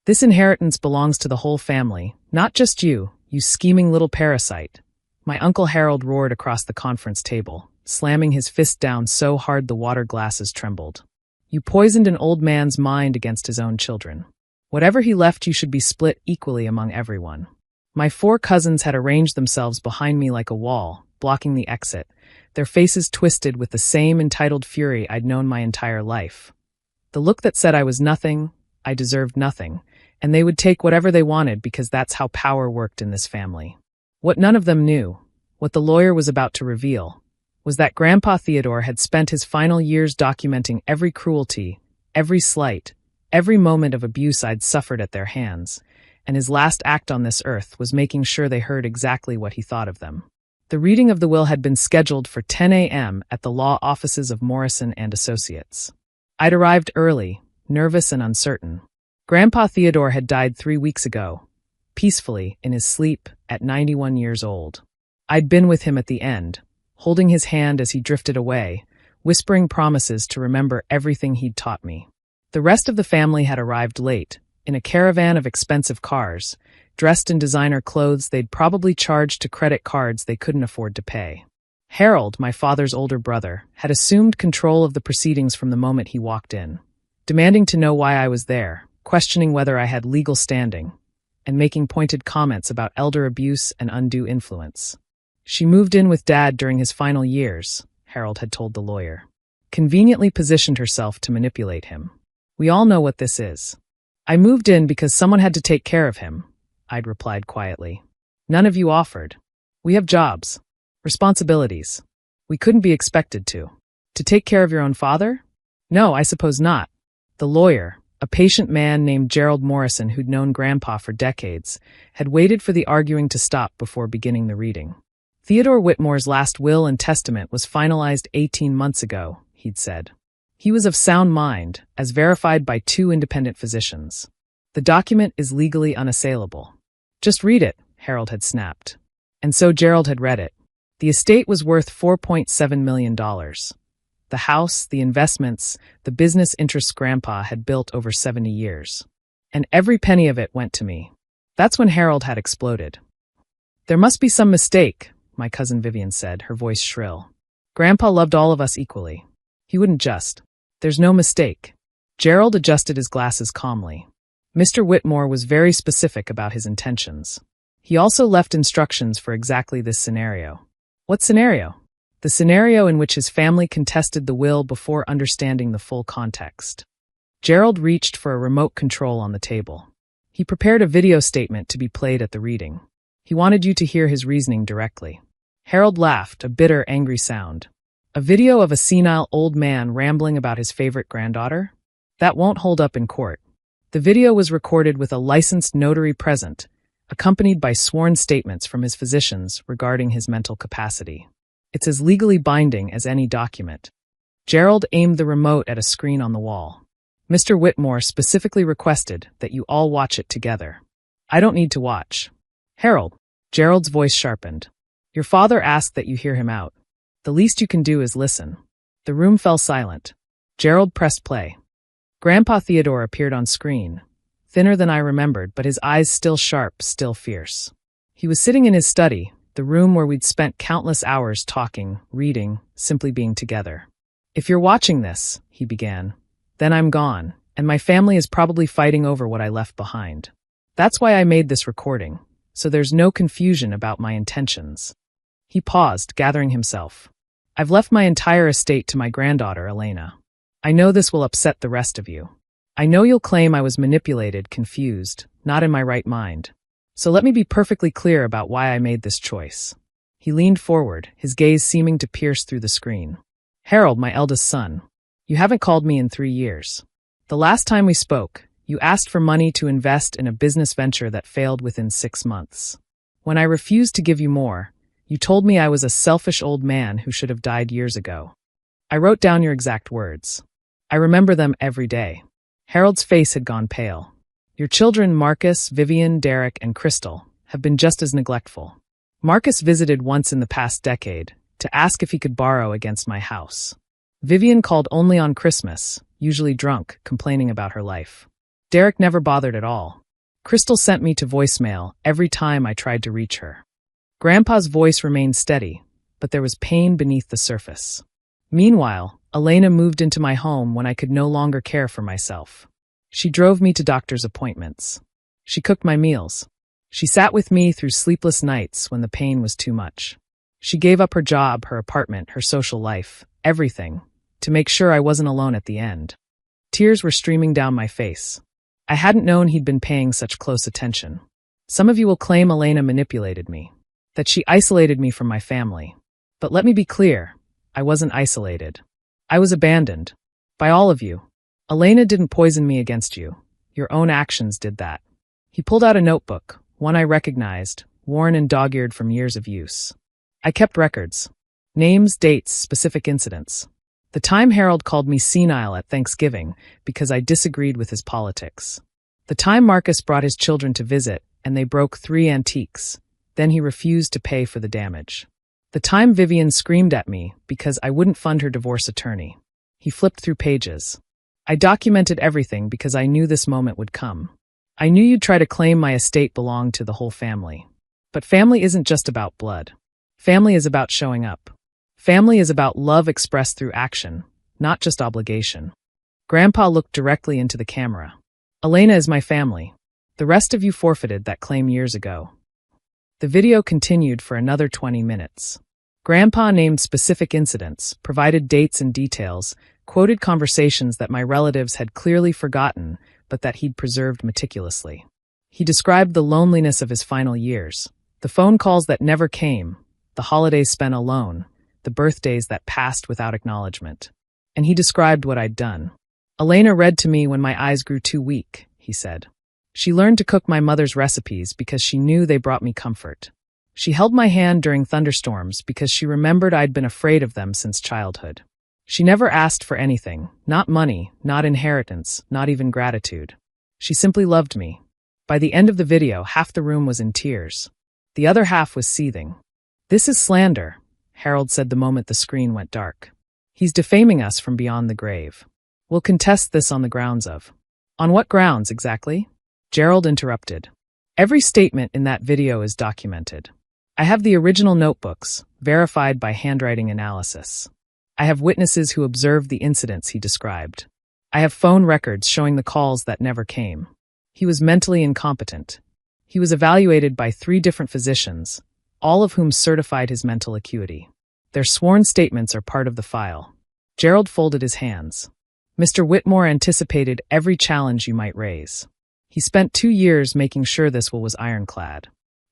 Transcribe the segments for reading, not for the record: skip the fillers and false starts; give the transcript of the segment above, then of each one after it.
This inheritance belongs to the whole family, not just you, you scheming little parasite. My Uncle Harold roared across the conference table, slamming his fist down so hard the water glasses trembled. You poisoned an old man's mind against his own children. Whatever he left you should be split equally among everyone. My 4 cousins had arranged themselves behind me like a wall, blocking the exit, their faces twisted with the same entitled fury I'd known my entire life. The look that said I was nothing, I deserved nothing, and they would take whatever they wanted because that's how power worked in this family. What none of them knew, what the lawyer was about to reveal, was that Grandpa Theodore had spent his final years documenting every cruelty, every slight, every moment of abuse I'd suffered at their hands, and his last act on this earth was making sure they heard exactly what he thought of them. The reading of the will had been scheduled for 10 a.m. at the law offices of Morrison and Associates. I'd arrived early, nervous and uncertain. Grandpa Theodore had died 3 weeks ago, peacefully, in his sleep, at 91 years old. I'd been with him at the end, holding his hand as he drifted away, whispering promises to remember everything he'd taught me. The rest of the family had arrived late, in a caravan of expensive cars, dressed in designer clothes they'd probably charged to credit cards they couldn't afford to pay. Harold, my father's older brother, had assumed control of the proceedings from the moment he walked in, demanding to know why I was there, questioning whether I had legal standing, and making pointed comments about elder abuse and undue influence. She moved in with Dad during his final years, Harold had told the lawyer. Conveniently positioned herself to manipulate him. We all know what this is. I moved in because someone had to take care of him, I'd replied quietly. None of you offered. We have jobs, responsibilities. We couldn't be expected to. To take care of your own father? No, I suppose not. The lawyer, a patient man named Gerald Morrison who'd known Grandpa for decades, had waited for the arguing to stop before beginning the reading. Theodore Whitmore's last will and testament was finalized 18 months ago, he'd said. He was of sound mind, as verified by 2 independent physicians. The document is legally unassailable. Just read it, Harold had snapped. And so Gerald had read it. The estate was worth $4.7 million. The house, the investments, the business interests Grandpa had built over 70 years. And every penny of it went to me. That's when Harold had exploded. There must be some mistake, my cousin Vivian said, her voice shrill. Grandpa loved all of us equally. He wouldn't just. There's no mistake. Gerald adjusted his glasses calmly. Mr. Whitmore was very specific about his intentions. He also left instructions for exactly this scenario. What scenario? The scenario in which his family contested the will before understanding the full context. Gerald reached for a remote control on the table. He prepared a video statement to be played at the reading. He wanted you to hear his reasoning directly. Harold laughed, a bitter, angry sound. A video of a senile old man rambling about his favorite granddaughter? That won't hold up in court. The video was recorded with a licensed notary present, accompanied by sworn statements from his physicians regarding his mental capacity. It's as legally binding as any document. Gerald aimed the remote at a screen on the wall. Mr. Whitmore specifically requested that you all watch it together. I don't need to watch. Harold, Gerald's voice sharpened. Your father asked that you hear him out. The least you can do is listen. The room fell silent. Gerald pressed play. Grandpa Theodore appeared on screen, thinner than I remembered, but his eyes still sharp, still fierce. He was sitting in his study, the room where we'd spent countless hours talking, reading, simply being together. If you're watching this, he began, then I'm gone, and my family is probably fighting over what I left behind. That's why I made this recording, so there's no confusion about my intentions. He paused, gathering himself. I've left my entire estate to my granddaughter, Elena. I know this will upset the rest of you. I know you'll claim I was manipulated, confused, not in my right mind. So let me be perfectly clear about why I made this choice. He leaned forward, his gaze seeming to pierce through the screen. Harold, my eldest son, you haven't called me in 3 years. The last time we spoke, you asked for money to invest in a business venture that failed within 6 months. When I refused to give you more, you told me I was a selfish old man who should have died years ago. I wrote down your exact words. I remember them every day. Harold's face had gone pale. Your children, Marcus, Vivian, Derek, and Crystal, have been just as neglectful. Marcus visited once in the past decade to ask if he could borrow against my house. Vivian called only on Christmas, usually drunk, complaining about her life. Derek never bothered at all. Crystal sent me to voicemail every time I tried to reach her. Grandpa's voice remained steady, but there was pain beneath the surface. Meanwhile, Elena moved into my home when I could no longer care for myself. She drove me to doctor's appointments. She cooked my meals. She sat with me through sleepless nights when the pain was too much. She gave up her job, her apartment, her social life, everything, to make sure I wasn't alone at the end. Tears were streaming down my face. I hadn't known he'd been paying such close attention. Some of you will claim Elena manipulated me, that she isolated me from my family. But let me be clear, I wasn't isolated. I was abandoned. By all of you. Elena didn't poison me against you. Your own actions did that. He pulled out a notebook, one I recognized, worn and dog-eared from years of use. I kept records. Names, dates, specific incidents. The time Harold called me senile at Thanksgiving because I disagreed with his politics. The time Marcus brought his children to visit and they broke 3 antiques. Then he refused to pay for the damage. The time Vivian screamed at me because I wouldn't fund her divorce attorney. He flipped through pages. I documented everything because I knew this moment would come. I knew you'd try to claim my estate belonged to the whole family. But family isn't just about blood. Family is about showing up. Family is about love expressed through action, not just obligation. Grandpa looked directly into the camera. Elena is my family. The rest of you forfeited that claim years ago. The video continued for another 20 minutes. Grandpa named specific incidents, provided dates and details, quoted conversations that my relatives had clearly forgotten, but that he'd preserved meticulously. He described the loneliness of his final years, the phone calls that never came, the holidays spent alone, the birthdays that passed without acknowledgement. And he described what I'd done. Elena read to me when my eyes grew too weak, he said. She learned to cook my mother's recipes because she knew they brought me comfort. She held my hand during thunderstorms because she remembered I'd been afraid of them since childhood. She never asked for anything, not money, not inheritance, not even gratitude. She simply loved me. By the end of the video, half the room was in tears. The other half was seething. "This is slander," Harold said the moment the screen went dark. "He's defaming us from beyond the grave. We'll contest this on the grounds of—" "On what grounds, exactly?" Gerald interrupted. "Every statement in that video is documented. I have the original notebooks, verified by handwriting analysis. I have witnesses who observed the incidents he described. I have phone records showing the calls that never came. He was mentally incompetent. He was evaluated by 3 different physicians, all of whom certified his mental acuity. Their sworn statements are part of the file." Gerald folded his hands. "Mr. Whitmore anticipated every challenge you might raise. He spent 2 years making sure this will was ironclad.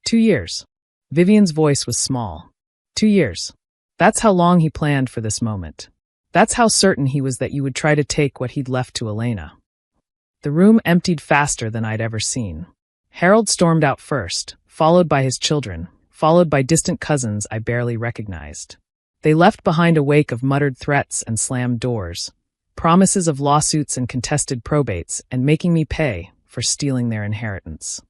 2 years." Vivian's voice was small. 2 years. That's how long he planned for this moment. That's how certain he was that you would try to take what he'd left to Elena. The room emptied faster than I'd ever seen. Harold stormed out first, followed by his children, followed by distant cousins I barely recognized. They left behind a wake of muttered threats and slammed doors, promises of lawsuits and contested probates, and making me pay for stealing their inheritance.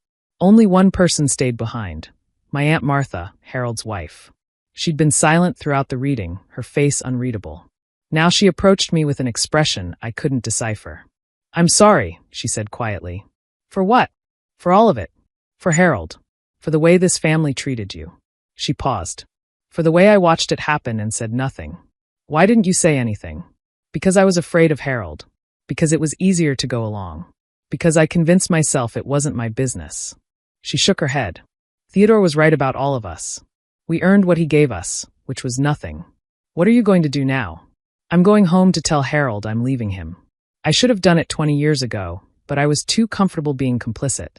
Only one person stayed behind, my Aunt Martha, Harold's wife. She'd been silent throughout the reading, her face unreadable. Now she approached me with an expression I couldn't decipher. "I'm sorry," she said quietly. "For what?" "For all of it. For Harold. For the way this family treated you." She paused. "For the way I watched it happen and said nothing." "Why didn't you say anything?" "Because I was afraid of Harold. Because it was easier to go along. Because I convinced myself it wasn't my business." She shook her head. "Theodore was right about all of us. We earned what he gave us, which was nothing. What are you going to do now?" "I'm going home to tell Harold I'm leaving him. I should have done it 20 years ago, but I was too comfortable being complicit."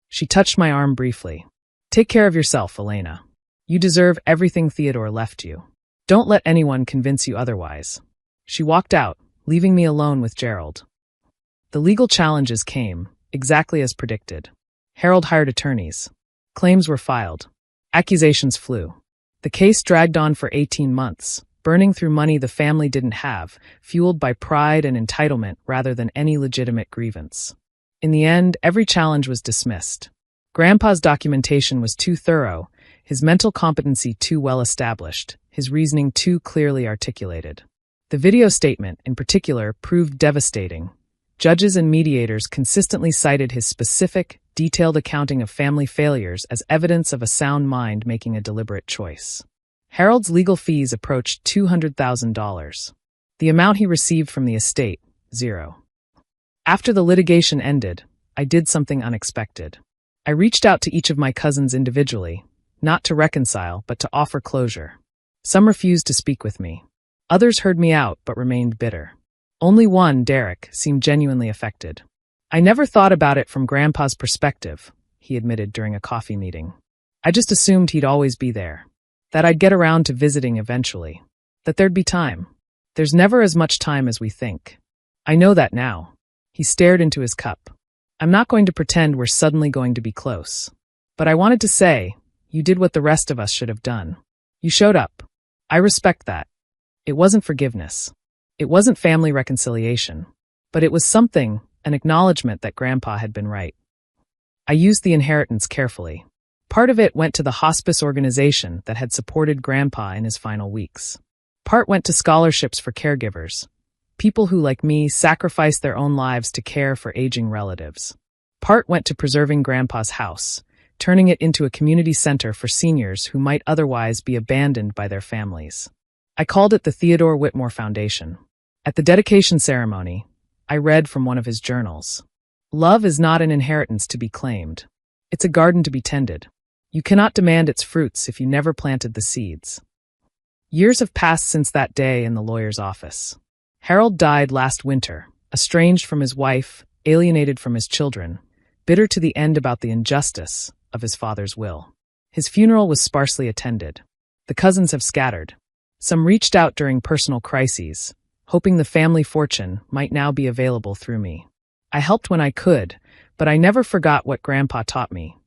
She touched my arm briefly. "Take care of yourself, Elena. You deserve everything Theodore left you. Don't let anyone convince you otherwise." She walked out, leaving me alone with Gerald. The legal challenges came, exactly as predicted. Harold hired attorneys. Claims were filed. Accusations flew. The case dragged on for 18 months, burning through money the family didn't have, fueled by pride and entitlement rather than any legitimate grievance. In the end, every challenge was dismissed. Grandpa's documentation was too thorough, his mental competency too well established, his reasoning too clearly articulated. The video statement, in particular, proved devastating. Judges and mediators consistently cited his specific, detailed accounting of family failures as evidence of a sound mind making a deliberate choice. Harold's legal fees approached $200,000. The amount he received from the estate, zero. After the litigation ended, I did something unexpected. I reached out to each of my cousins individually, not to reconcile, but to offer closure. Some refused to speak with me. Others heard me out but remained bitter. Only one, Derek, seemed genuinely affected. I never thought about it from Grandpa's perspective, he admitted during a coffee meeting. I just assumed he'd always be there. That I'd get around to visiting eventually. That there'd be time. There's never as much time as we think. I know that now. He stared into his cup. I'm not going to pretend we're suddenly going to be close. But I wanted to say, you did what the rest of us should have done. You showed up. I respect that. It wasn't forgiveness. It wasn't family reconciliation. But it was something, an acknowledgement that Grandpa had been right. I used the inheritance carefully. Part of it went to the hospice organization that had supported Grandpa in his final weeks. Part went to scholarships for caregivers. People who, like me, sacrificed their own lives to care for aging relatives. Part went to preserving Grandpa's house, turning it into a community center for seniors who might otherwise be abandoned by their families. I called it the Theodore Whitmore Foundation. At the dedication ceremony, I read from one of his journals. Love is not an inheritance to be claimed. It's a garden to be tended. You cannot demand its fruits if you never planted the seeds. Years have passed since that day in the lawyer's office. Harold died last winter, estranged from his wife, alienated from his children, bitter to the end about the injustice of his father's will. His funeral was sparsely attended. The cousins have scattered. Some reached out during personal crises, hoping the family fortune might now be available through me. I helped when I could, but I never forgot what Grandpa taught me.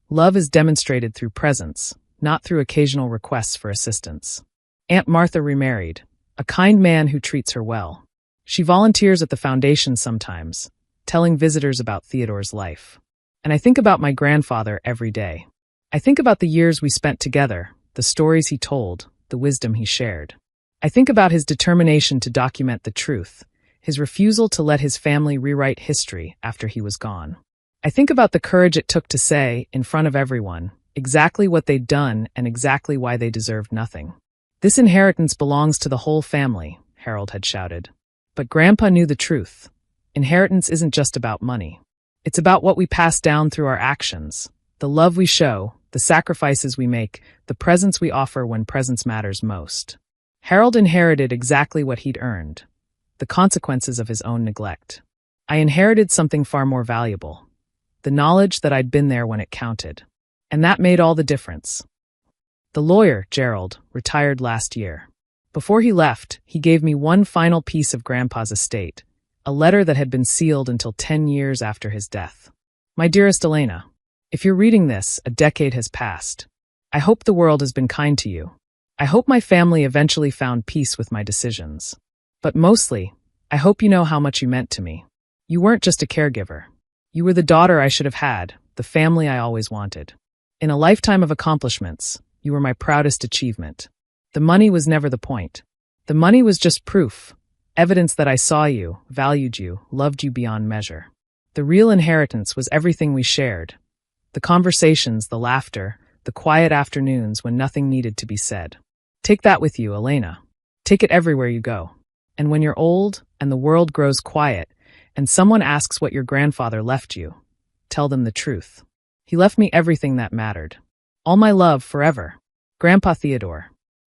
Love is demonstrated through presence, not through occasional requests for assistance. Aunt Martha remarried, a kind man who treats her well. She volunteers at the foundation sometimes, telling visitors about Theodore's life. And I think about my grandfather every day. I think about the years we spent together, the stories he told, the wisdom he shared. I think about his determination to document the truth, his refusal to let his family rewrite history after he was gone. I think about the courage it took to say, in front of everyone, exactly what they'd done and exactly why they deserved nothing. This inheritance belongs to the whole family, Harold had shouted. But Grandpa knew the truth. Inheritance isn't just about money. It's about what we pass down through our actions, the love we show, the sacrifices we make, the presence we offer when presence matters most. Harold inherited exactly what he'd earned, the consequences of his own neglect. I inherited something far more valuable, the knowledge that I'd been there when it counted. And that made all the difference. The lawyer, Gerald, retired last year. Before he left, he gave me one final piece of Grandpa's estate, a letter that had been sealed until 10 years after his death. My dearest Elena, if you're reading this, a decade has passed. I hope the world has been kind to you. I hope my family eventually found peace with my decisions. But mostly, I hope you know how much you meant to me. You weren't just a caregiver. You were the daughter I should have had, the family I always wanted. In a lifetime of accomplishments, you were my proudest achievement. The money was never the point. The money was just proof, evidence that I saw you, valued you, loved you beyond measure. The real inheritance was everything we shared. The conversations, the laughter, the quiet afternoons when nothing needed to be said. Take that with you, Elena. Take it everywhere you go. And when you're old and the world grows quiet and someone asks what your grandfather left you, tell them the truth. He left me everything that mattered. All my love forever. Grandpa Theodore.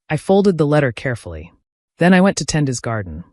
I folded the letter carefully. Then I went to tend his garden.